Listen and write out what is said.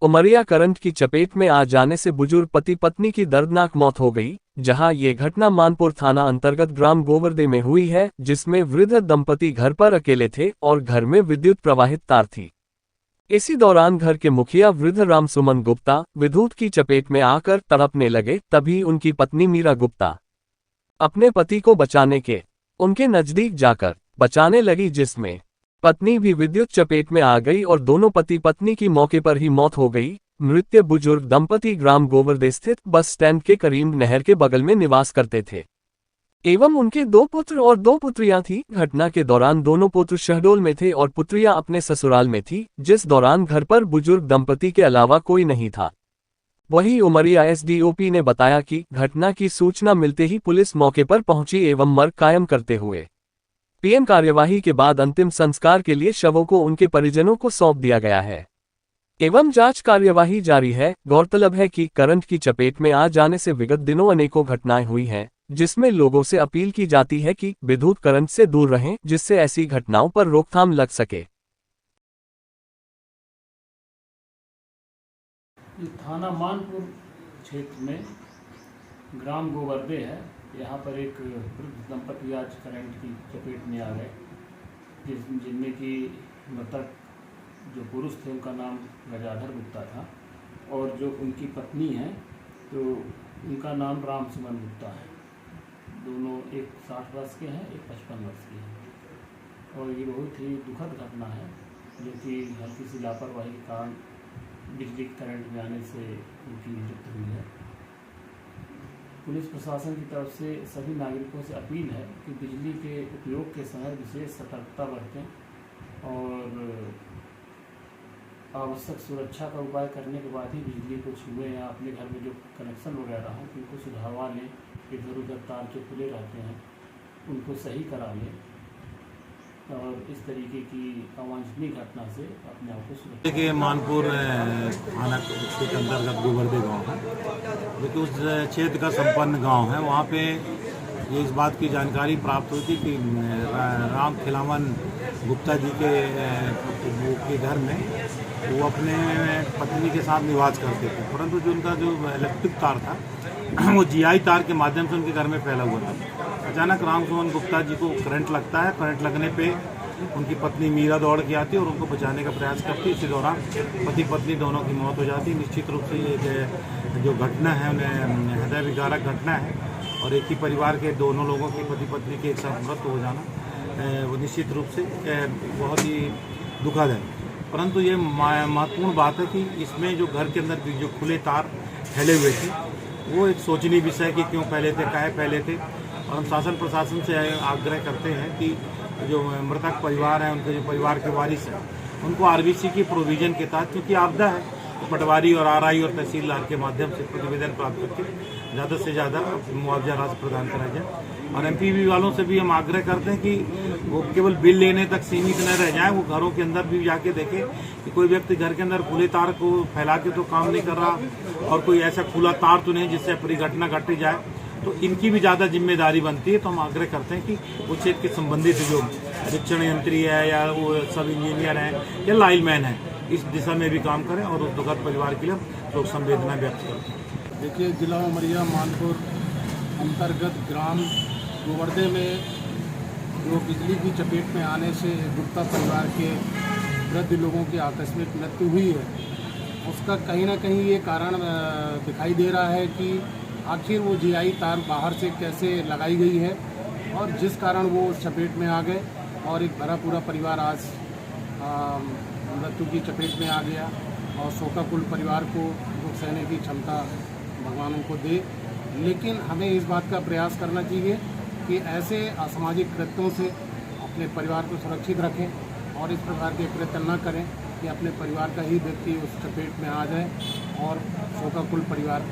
Umaria current की चपेट में आ जाने से बुजुर्ग पति पत्नी की दर्दनाक मौत हो गई। जहां ये घटना मानपुर थाना अंतर्गत ग्राम गोवर्दे में हुई है, जिसमें वृद्ध दंपति घर पर अकेले थे और घर में विद्युत प्रवाहित तार थी। इसी दौरान घर के मुखिया वृद्ध रामसुमन गुप्ता विद्युत की चपेट में आकर तड़पने लगे। तभी उनकी पत्नी मीरा गुप्ता अपने पति को बचाने के उनके नजदीक जाकर बचाने लगी, जिसमें पत्नी भी विद्युत चपेट में आ गई और दोनों पति पत्नी की मौके पर ही मौत हो गई। मृत बुजुर्ग दंपति ग्राम गोवर्दे स्थित बस स्टैंड के करीब नहर के बगल में निवास करते थे एवं उनके 2 पुत्र और 2 पुत्रियां थी। घटना के दौरान दोनों पुत्र शहडोल में थे और पुत्रियां अपने ससुराल में थी, जिस दौरान घर पर बुजुर्ग दंपति के अलावा कोई नहीं था। वहीं उमरिया एसडीओपी ने बताया कि घटना की सूचना मिलते ही पुलिस मौके पर पहुंची एवं मर्ग कायम करते हुए पीएम कार्यवाही के बाद अंतिम संस्कार के लिए शवों को उनके परिजनों को सौंप दिया गया है एवं जांच कार्यवाही जारी है। गौरतलब है कि करंट की चपेट में आ जाने से विगत दिनों अनेकों घटनाएं हुई हैं, जिसमें लोगों से अपील की जाती है कि विद्युत करंट से दूर रहें, जिससे ऐसी घटनाओं पर रोकथाम लग सके। थाना मानपुर क्षेत्र में ग्राम गोवर्दे है। यहाँ पर एक वृद्ध दंपति आज करंट की चपेट में आ गए, जिनमें कि मृतक जो पुरुष थे उनका नाम गजाधर गुप्ता था और जो उनकी पत्नी है तो उनका नाम रामसुमन गुप्ता है। दोनों एक 60 वर्ष के हैं, एक 55 वर्ष की है और ये बहुत ही दुखद घटना है, जो कि हल्की सी लापरवाही के कारण बिजली करंट में आने से उनकी मृत्यु हुई है। पुलिस प्रशासन की तरफ से सभी नागरिकों से अपील है कि बिजली के उपयोग के समय विशेष सतर्कता बरतें और आवश्यक सुरक्षा का उपाय करने के बाद ही बिजली को छुएं या अपने घर में जो कनेक्शन वगैरह हैं उनको सुधारवा लें। इधर उधर तार जो खुले रहते हैं उनको सही करा लें और इस तरीके की अवांछनीय घटना से अपने आप को सुरक्षित। देखिए, मानपुर थाना के अंतर्गत गोवर्दे गांव है, जो कि उस क्षेत्र का संपन्न गांव है। वहाँ पे ये इस बात की जानकारी प्राप्त हुई थी कि राम खिलावन गुप्ता जी के घर में वो अपने पत्नी के साथ निवास करते थे, परंतु जो उनका जो इलेक्ट्रिक तार था वो जीआई तार के माध्यम से उनके घर में फैला हुआ था। अचानक रामसुमन गुप्ता जी को करंट लगता है। करंट लगने पे उनकी पत्नी मीरा दौड़ के आती है और उनको बचाने का प्रयास करती है। इसी दौरान पति पत्नी दोनों की मौत हो जाती है। निश्चित रूप से ये जो घटना है उन्हें हृदय विदारक घटना है और एक ही परिवार के दोनों लोगों की पति पत्नी की एक साथ मृत्यु हो जाना वो निश्चित रूप से बहुत ही दुखद है। परंतु ये महत्वपूर्ण बात है कि इसमें जो घर के अंदर जो खुले तार फैले हुए थे वो एक सोचनीय विषय कि क्यों फैले थे, काहे फैले थे। और हम शासन प्रशासन से आग्रह करते हैं कि जो मृतक परिवार है, उनके जो परिवार के वारिस हैं, उनको आरबीसी की प्रोविजन के तहत, क्योंकि आपदा है, तो पटवारी और आरआई और तहसीलदार के माध्यम से प्रतिवेदन प्राप्त करके ज़्यादा से ज़्यादा मुआवजा राशि प्रदान करा जाए। और एमपीवी वालों से भी हम आग्रह करते हैं कि वो केवल बिल लेने तक सीमित न रह जाए, वो घरों के अंदर भी जाके देखें कि कोई व्यक्ति घर के अंदर खुले तार को फैला के तो काम नहीं कर रहा और कोई ऐसा खुला तार तो नहीं जिससे पूरी घटना घटी जाए, तो इनकी भी ज़्यादा जिम्मेदारी बनती है। तो हम आग्रह करते हैं कि उस क्षेत्र के संबंधित जो शिक्षण यंत्री है या वो सब इंजीनियर हैं या लाइनमैन है, इस दिशा में भी काम करें और उस दुखद परिवार के लिए लोग संवेदना व्यक्त करते हैं। देखिए, जिला उमरिया मानपुर अंतर्गत ग्राम गोवर्दे में जो बिजली की चपेट में आने से गुप्ता परिवार के वृद्ध लोगों की आकस्मिक मृत्यु हुई है, उसका कहीं ना कहीं ये कारण दिखाई दे रहा है कि आखिर वो जीआई तार बाहर से कैसे लगाई गई है और जिस कारण वो उस चपेट में आ गए और एक भरा पूरा परिवार आज मृत्यु की चपेट में आ गया और शोकाकुल परिवार को दुख सहने की क्षमता भगवान उनको दे। लेकिन हमें इस बात का प्रयास करना चाहिए कि ऐसे असामाजिक कृत्यों से अपने परिवार को सुरक्षित रखें और इस प्रकार के कृत्य न करें कि अपने परिवार का ही व्यक्ति उस चपेट में आ जाए और शोकाकुल परिवार